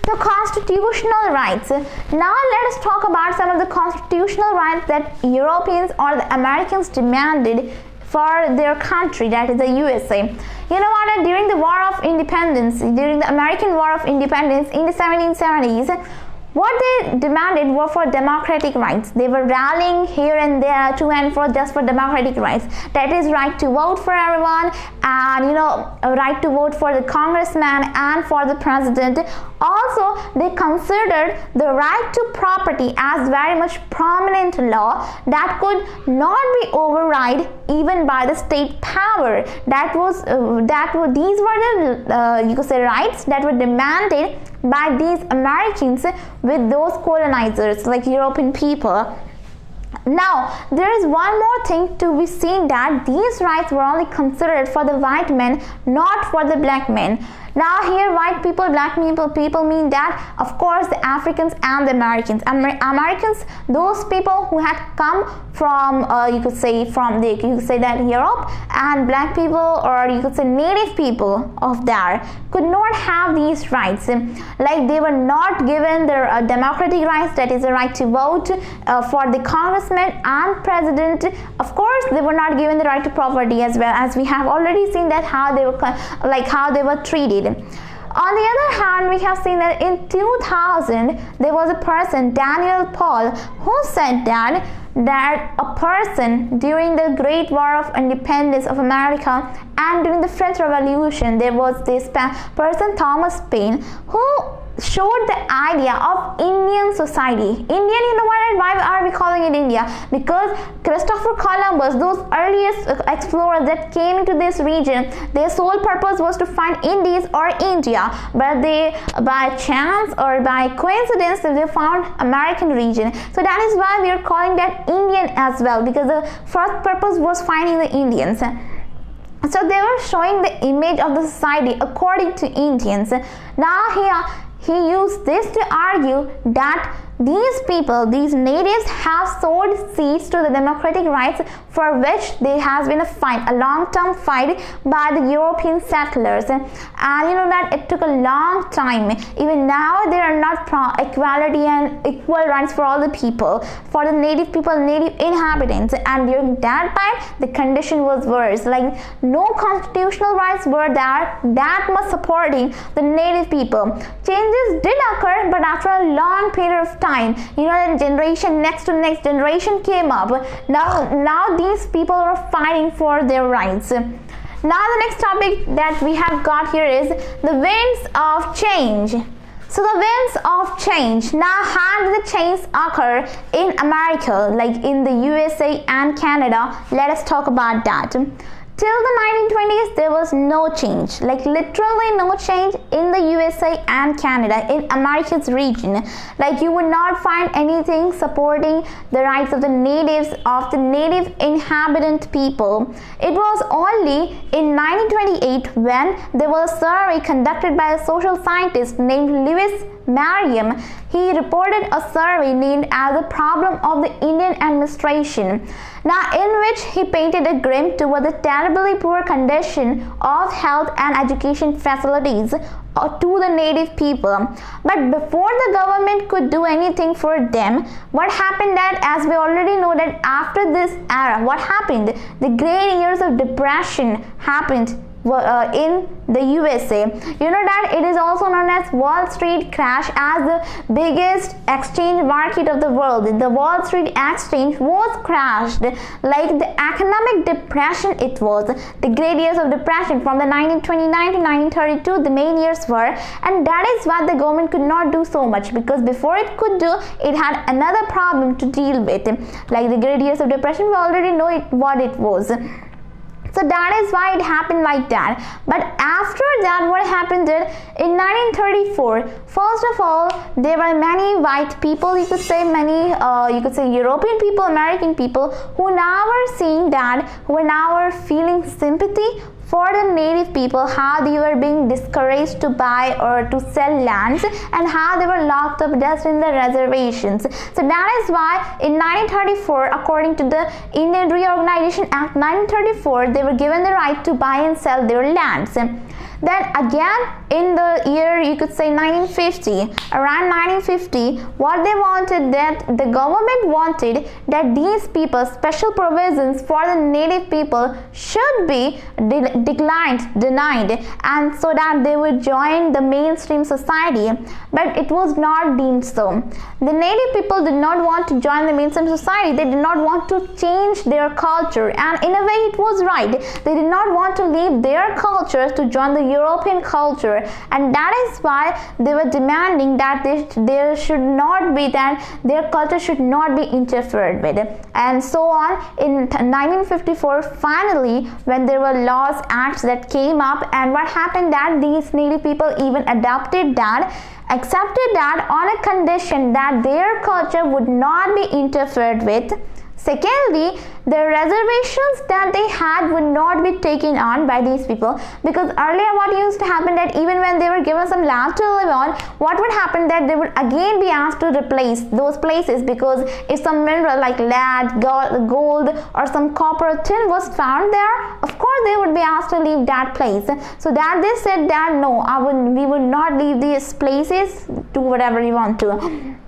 So constitutional rights. Now let us talk about some of the constitutional rights that Europeans or the Americans demanded for their country, that is the USA. You know what, during the War of Independence, during the American War of Independence in the 1770s, what they demanded were for democratic rights. They were rallying here and there to and fro just for democratic rights. That is right to vote for everyone, and a right to vote for the congressman and for the president. Also, they considered the right to property as very much prominent law that could not be override even by the state power. These were the you could say rights that were demanded by these Americans with those colonizers like European people. Now, there is one more thing to be seen, that these rights were only considered for the white men, not for the black men. Now here white people, black people mean that of course the Africans and the Americans. Americans, those people who had come from you could say that Europe, and black people, or you could say native people of there, could not have these rights. Like they were not given their democratic rights, that is the right to vote for the congressman and president. Of course they were not given the right to property as well, as we have already seen that how they were treated. On the other hand, we have seen that in 2000 there was a person, Daniel Paul, who said that a person during the Great War of Independence of America and during the French Revolution, there was this person, Thomas Paine, who showed the idea of Indian society. Indian, you know what, why are we calling it India? Because Christopher Columbus, those earliest explorers that came into this region, their sole purpose was to find Indies or India, but they, by chance or by coincidence, they found American region. So that is why we are calling that Indian as well, because the first purpose was finding the Indians. So they were showing the image of the society according to Indians. Now here he used this to argue that these people, these natives, have sowed seeds to the democratic rights for which there has been a long-term fight by the European settlers, and that it took a long time. Even now there are not equality and equal rights for all the people, for the native people, native inhabitants, and during that time the condition was worse. Like no constitutional rights were there that much supporting the native people. Changes did occur, but after a long period of time, the generation next to next generation came up. Now these people are fighting for their rights. Now the next topic that we have got here is the winds of change. So the winds of change. Now how did the change occur in America, like in the USA and Canada? Let us talk about that. Till the 1920s, there was no change, like literally no change in the USA and Canada, in America's region. Like you would not find anything supporting the rights of the natives, of the native inhabitant people. It was only in 1928 when there was a survey conducted by a social scientist named Lewis Merriam. He reported a survey named as the problem of the Indian administration. Now in which he painted a grim toward the terribly poor condition of health and education facilities to the native people. But before the government could do anything for them, what happened that, as we already know, that after this era, what happened? The great years of depression happened in the USA. You know that it is also known as Wall Street crash, as the biggest exchange market of the world. The Wall Street exchange was crashed, like the economic depression. It was the great years of depression from the 1929 to 1932, the main years were, and that is why the government could not do so much, because before it could do, it had another problem to deal with. Like the great years of depression, we already know what it was. So that is why it happened like that. But after that, what happened in 1934, first of all, there were many white people, you could say European people, American people, who now were feeling sympathy for the native people, how they were being discouraged to buy or to sell lands, and how they were locked up just in the reservations. So that is why in 1934, according to the Indian Reorganization Act 1934, they were given the right to buy and sell their lands. Then again in the year, you could say 1950, around 1950, what they wanted, that the government wanted that these people, special provisions for the native people should be denied, and so that they would join the mainstream society, but it was not deemed so. The native people did not want to join the mainstream society. They did not want to change their culture, and in a way it was right. They did not want to leave their culture to join the European culture, and that is why they were demanding that there should not be, that their culture should not be interfered with, and so on. In 1954, finally, when there were laws, acts that came up, and what happened, that these native people even accepted that on a condition that their culture would not be interfered with. Secondly, the reservations that they had would not be taken on by these people, because earlier what used to happen, that even when they were given some land to live on, what would happen, that they would again be asked to replace those places, because if some mineral like lead, gold or some copper or tin was found there, of course they would be asked to leave that place. So that they said that no, we would not leave these places, do whatever you want to.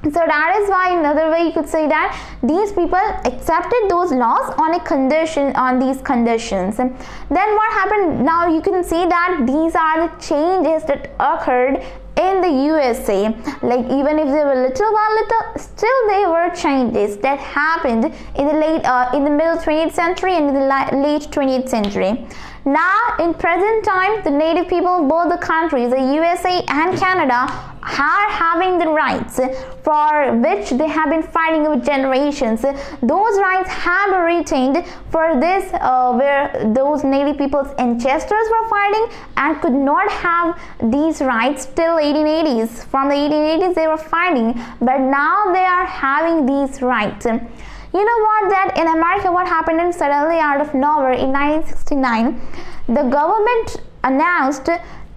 So that is why, another way you could say that these people accepted those laws on a condition, on these conditions. Then what happened, now you can see that these are the changes that occurred in the USA. Like, even if they were little by little, still they were changes that happened in the middle 20th century and in the late 20th century. Now in present time, the native people of both the countries, the USA and Canada, are having the rights for which they have been fighting over generations. Those rights have been retained for this, where those native people's ancestors were fighting and could not have these rights till 1880s. From the 1880s they were fighting, but now they are having these rights. You know what, that in America what happened, and suddenly out of nowhere in 1969, the government announced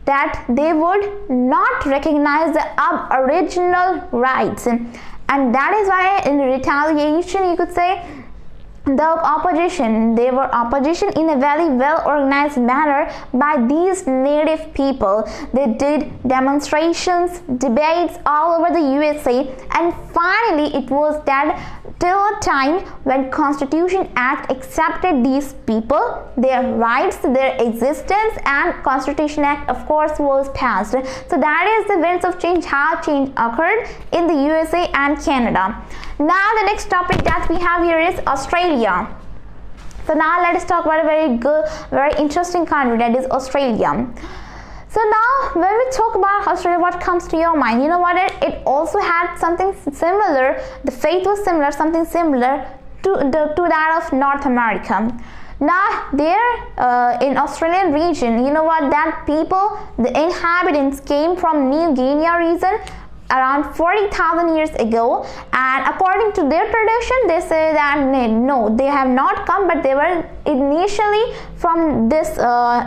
that they would not recognize the Aboriginal rights, and that is why in retaliation, you could say, they were opposition in a very well organized manner by these native people. They did demonstrations, debates all over the USA, and finally it was that till a time when Constitution Act accepted these people, their rights, their existence, and Constitution Act of course was passed. So that is the winds of change, how change occurred in the USA and Canada. Now the next topic that we have here is Australia. So now let us talk about a very interesting country, that is Australia. So now when we talk about Australia, what comes to your mind? You know what, it also had something similar, the faith was similar, something similar to that of North America. Now there in Australian region, you know what, that people, the inhabitants came from New Guinea region around 40,000 years ago, and according to their tradition, they say that no, they have not come, but they were initially from this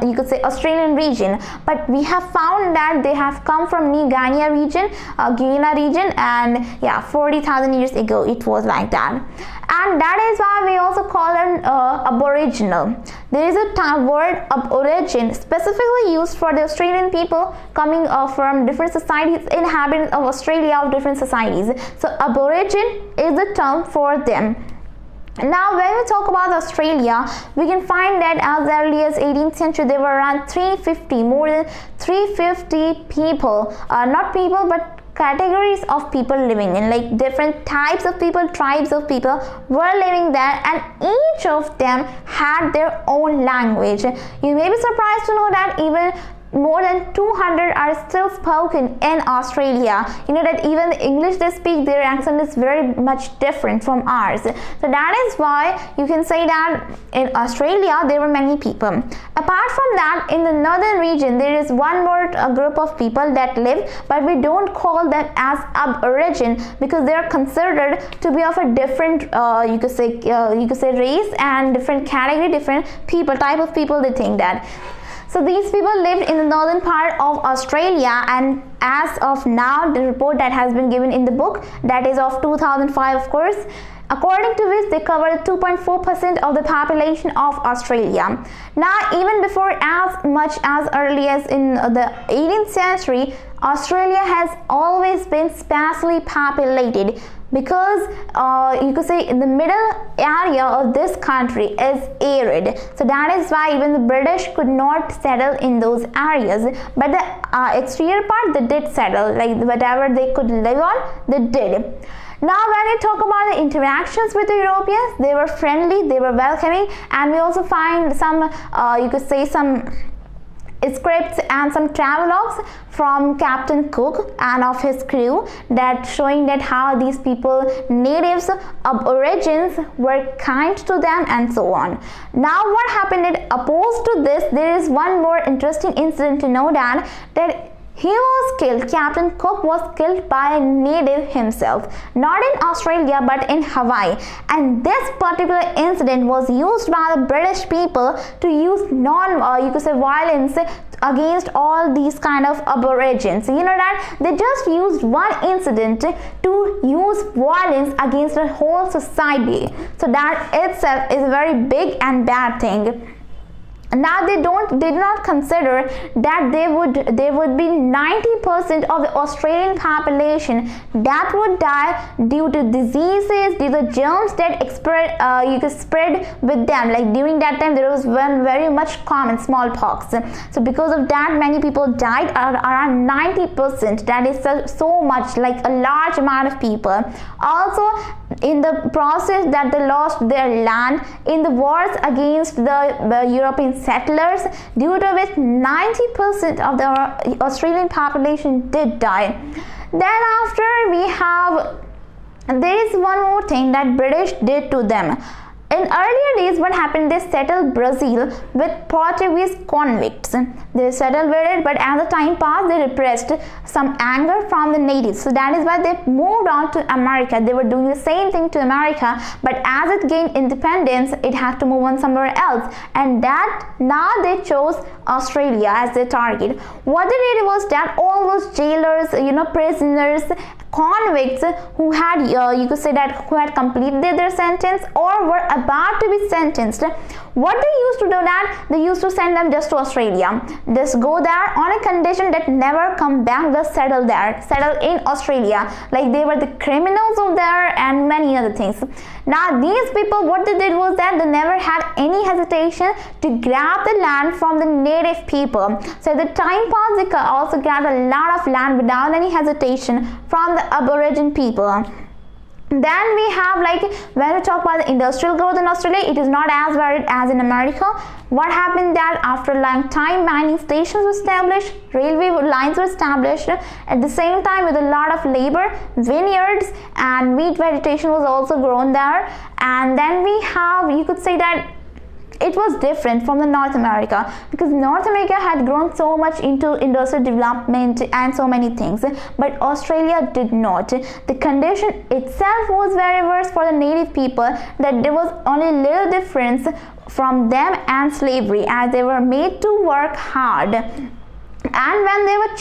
you could say Australian region, but we have found that they have come from New Guinea region, and yeah, 40,000 years ago it was like that. And that is why we also call them Aboriginal. There is a word aborigine specifically used for the Australian people coming from different societies, inhabitants of Australia of different societies. So Aborigine is the term for them. Now when we talk about Australia, we can find that as early as 18th century there were around more than 350 people, not people but categories of people living in, like different types of people, tribes of people were living there, and each of them had their own language. You may be surprised to know that even more than 200 are still spoken in Australia. You know that even the English they speak, their accent is very much different from ours. So that is why you can say that in Australia there were many people. Apart from that, in the northern region there is one more group of people that live, but we don't call them as Aborigine because they are considered to be of a different you could say race and different category, different people, type of people they think that. So these people lived in the northern part of Australia, and as of now the report that has been given in the book, that is of 2005 of course, according to which they covered 2.4% of the population of Australia. Now, even before as much as early as in the 18th century, Australia has always been sparsely populated because you could say in the middle area of this country is arid, so that is why even the British could not settle in those areas, but the exterior part they did settle, like whatever they could live on they did. Now, when we talk about the interactions with the Europeans, they were friendly, they were welcoming, and we also find some you could say some scripts and some travelogues from Captain Cook and of his crew that showing that how these people, natives, aborigines, were kind to them and so on. Now, what happened that opposed to this, there is one more interesting incident to know that he was killed, Captain Cook was killed by a native himself, not in Australia but in Hawaii, and this particular incident was used by the British people to use you could say violence against all these kind of aborigines. You know that they just used one incident to use violence against the whole society, so that itself is a very big and bad thing. Now, they did not consider that there would be 90% of the Australian population that would die due to diseases, due to germs that spread with them. Like during that time, there was one very much common smallpox. So because of that, many people died. Around 90%. That is so much, like a large amount of people. Also, in the process that they lost their land in the wars against the European settlers, due to which 90% of the Australian population did die. Then after there is one more thing that British did to them. In earlier days, what happened, they settled Brazil with Portuguese convicts. They settled with it, but as the time passed, they repressed some anger from the natives. So that is why they moved on to America. They were doing the same thing to America, but as it gained independence, it had to move on somewhere else. And that now they chose Australia as their target. What they did was that all those jailers, prisoners, convicts who had who had completed their sentence or were about to be sentenced, what they used to do that they used to send them just to Australia. Just go there on a condition that never come back, just settle in Australia, like they were the criminals over there and many other things. Now, these people, what they did was that they never had any hesitation to grab the land from the native people. So at the time passed, they also grabbed a lot of land without any hesitation from the Aborigine people. Then we have, when we talk about the industrial growth in Australia, it is not as varied as in America. What happened that after a long time, mining stations were established, railway lines were established, at the same time with a lot of labor, vineyards and wheat vegetation was also grown there. And then we have, you could say that it was different from the North America, because North America had grown so much into industrial development and so many things, but Australia did not. The condition itself was very worse for the native people, that there was only little difference from them and slavery, as they were made to work hard. And when there were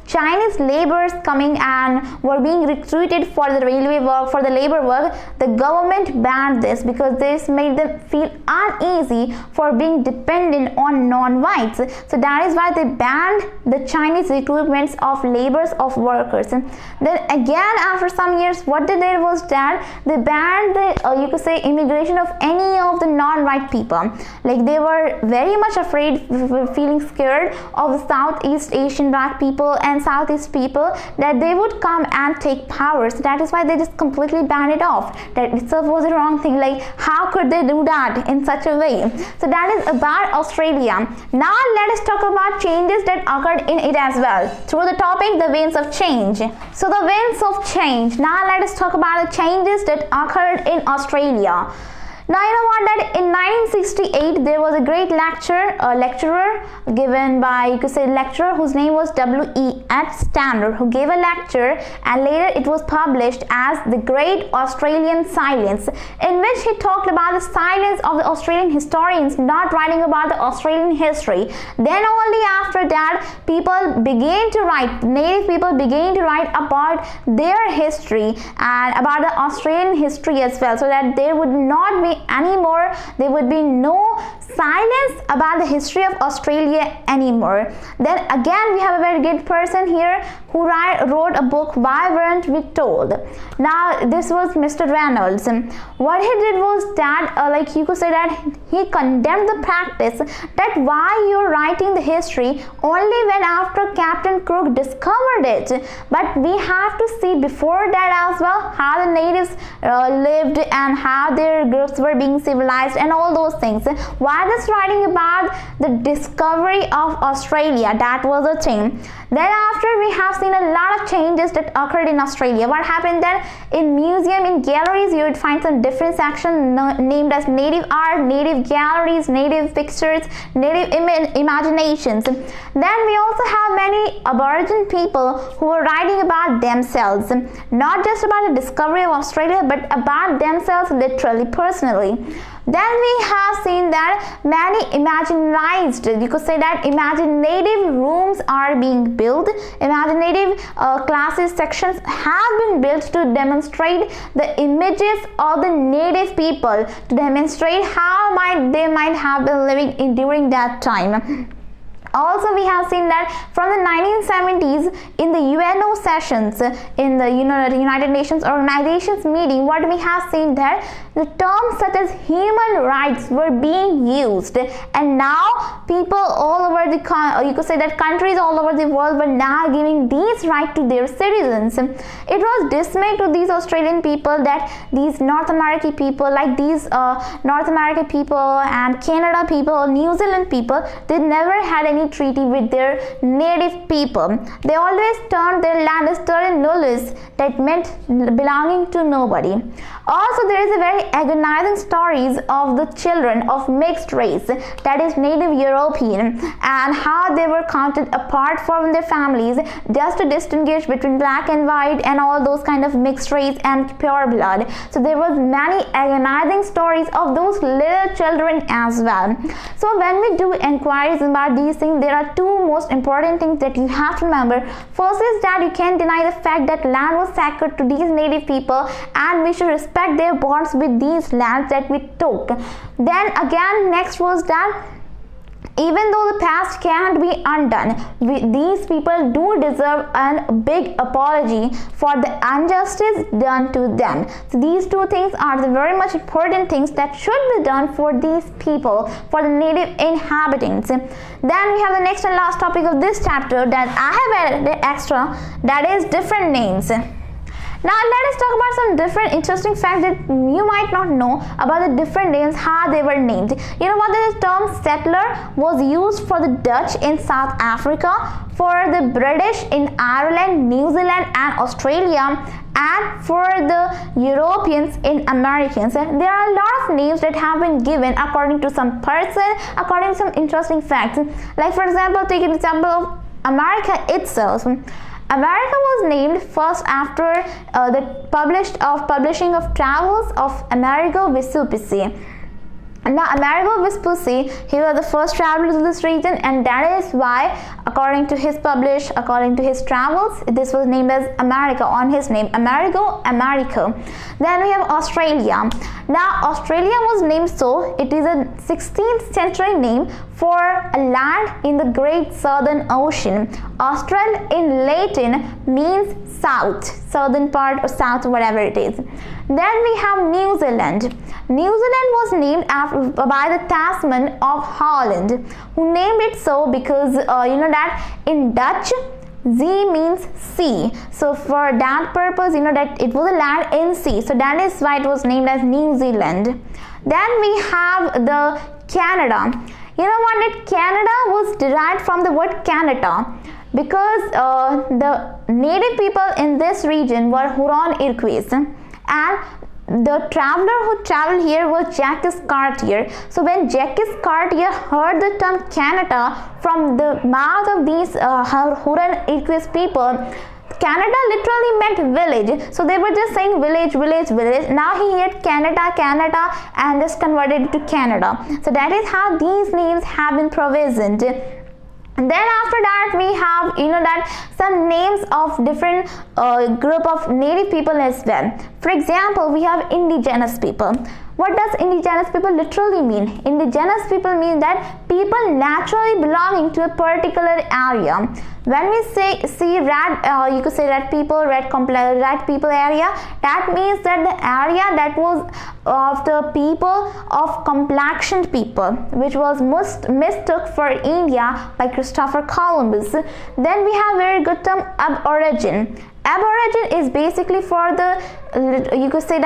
Chinese laborers coming and were being recruited for the railway work, for the labor work, the government banned this because this made them feel uneasy for being dependent on non-whites. So that is why they banned the Chinese recruitments of laborers, of workers. And then again, after some years, what they did was that they banned the immigration of any of the non-white people. Like they were very much afraid, feeling scared of the Southeast Asian black people and Southeast people, that they would come and take power. So that is why they just completely banned it off. That itself was a wrong thing. Like, how could they do that in such a way? So that is about Australia. Now let us talk about changes that occurred in it as well, through the topic, the winds of change. So the winds of change. Now let us talk about the changes that occurred in Australia. Now you know what, that in 1968 there was a great lecturer given by, you could say, lecturer whose name was 𝓒𝓲𝓫𝓱𝓪, who gave a lecture, and later it was published as The Great Australian Silence, in which he talked about the silence of the Australian historians not writing about the Australian history. Then only after that native people began to write about their history and about the Australian history as well, so that there would be no silence about the history of Australia anymore. Then again we have a very good person here who wrote a book, Why Weren't We Told? Now this was Mr. Reynolds. What he did was that you could say that he condemned the practice that why you're writing the history only when after Captain Cook discovered it, but we have to see before that as well how the natives lived and how their groups were being civilized and all those things. Why just writing about the discovery of Australia? That was a thing. Then after, we have seen a lot of changes that occurred in Australia. What happened then? In museum, in galleries, you would find some different sections named as native art, native galleries, native pictures, native imaginations. Then we also have many Aboriginal people who were writing about themselves, not just about the discovery of Australia, but about themselves literally, personally. Then we have seen that many imaginative rooms are being built. Imaginative classes sections have been built to demonstrate the images of the native people, to demonstrate how they might have been living during that time. Also, we have seen that from the 1970s in the UNO sessions, in the United Nations Organizations meeting, what we have seen that the terms such as human rights were being used, and now people all over countries all over the world were now giving these rights to their citizens. It was dismay to these Australian people that these North American people, and Canada people, New Zealand people, they never had any treaty with their native people. They always turned their land as terra nullius, that meant belonging to nobody. Also, there is a very agonizing stories of the children of mixed race, that is native European, and how they were counted apart from their families just to distinguish between black and white and all those kind of mixed race and pure blood. So there was many agonizing stories of those little children as well. So when we do inquiries about these things, there are two most important things that you have to remember. First is that you can't deny the fact that land was sacred to these native people, and we should respect their bonds with these lands that we took. Then again, next was that even though the past can't be undone, these people do deserve a big apology for the injustice done to them. So these two things are the very much important things that should be done for these people, for the native inhabitants. Then we have the next and last topic of this chapter that I have added extra, that is different names. Now let us talk about some different interesting facts that you might not know about the different names, how they were named. You know what, the term settler was used for the Dutch in South Africa, for the British in Ireland, New Zealand and Australia, and for the Europeans in Americans. There are a lot of names that have been given according to some person, according to some interesting facts. Like for example, take an example of America itself. America was named first after the publishing of Travels of Amerigo Vespucci. Now, Amerigo Vespucci, he was the first traveler to this region, and that is why, according to his travels, this was named as America on his name, Amerigo America. Then we have Australia. Now, Australia was named so, it is a 16th century name for a land in the Great Southern Ocean. Austral in Latin means south, southern part or south, whatever it is. Then we have New Zealand. New Zealand was named by the Tasman of Holland, who named it so because that in Dutch Z means sea. So for that purpose, that it was a land in sea. So that is why it was named as New Zealand. Then we have the Canada. You know what? That Canada was derived from the word Canada because the native people in this region were Huron Iroquois, and the traveler who traveled here was Jacques Cartier. So when Jacques Cartier heard the term Canada from the mouth of these Huron Indigenous people, Canada literally meant village, so they were just saying village, village, village. Now he heard Canada, Canada, and just converted it to Canada. So that is how these names have been provisioned. And then after that we have that some names of different group of native people as well. For example, we have indigenous people. What does indigenous people literally mean? Indigenous people mean that people naturally belonging to a particular area. When we see red, you could say red people, red people area, that means that the area that was of the people of complexioned people, which was mistook for India by Christopher Columbus. Then we have very good term aborigine. Aborigine is basically for the you could say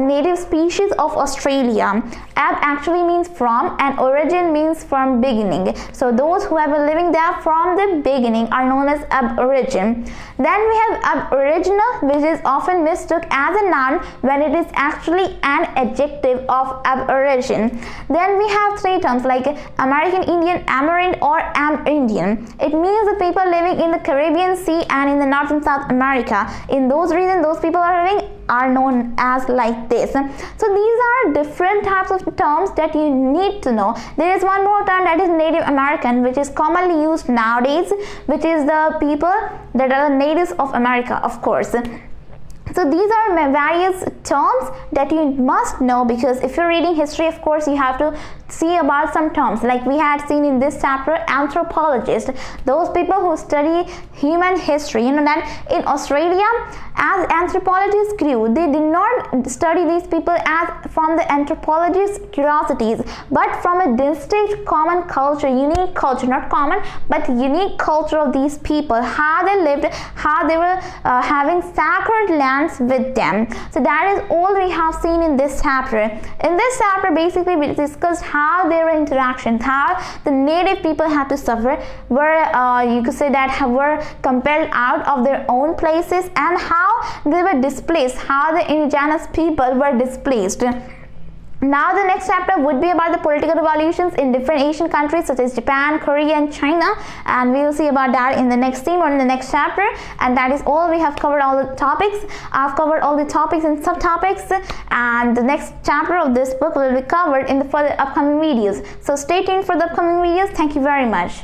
native species of Australia. Ab actually means from, and origin means from beginning. So those who have been living there from the beginning are known as aborigine. Then we have aboriginal, which is often mistook as a noun when it is actually an adjective of aborigine. Then we have three terms like American Indian, Amerint, or Am-Indian. It means the people living in the Caribbean Sea and in the North and South America. In those regions, those people are living are known as like this. So these are different types of terms that you need to know. There is one more term, that is Native American, which is commonly used nowadays, which is the people that are the natives of America, of course. So these are various terms that you must know, because if you're reading history, of course, you have to see about some terms. Like we had seen in this chapter, anthropologists, those people who study human history. That in Australia, as anthropologists grew, they did not study these people as from the anthropologist's curiosities, but from a distinct common culture, unique culture, not common, but unique culture of these people, how they lived, how they were having sacred lands with them. So that is all we have seen in this chapter. In this chapter, basically we discussed how their interactions, how the native people had to suffer, were you could say that were compelled out of their own places, and how they were displaced, how the indigenous people were displaced. Now the next chapter would be about the political revolutions in different Asian countries such as Japan, Korea, and China, and we will see about that in the next theme or in the next chapter. And that is all. We have covered all the topics. I've covered all the topics and subtopics, and the next chapter of this book will be covered in the further upcoming videos. So stay tuned for the upcoming videos. Thank you very much.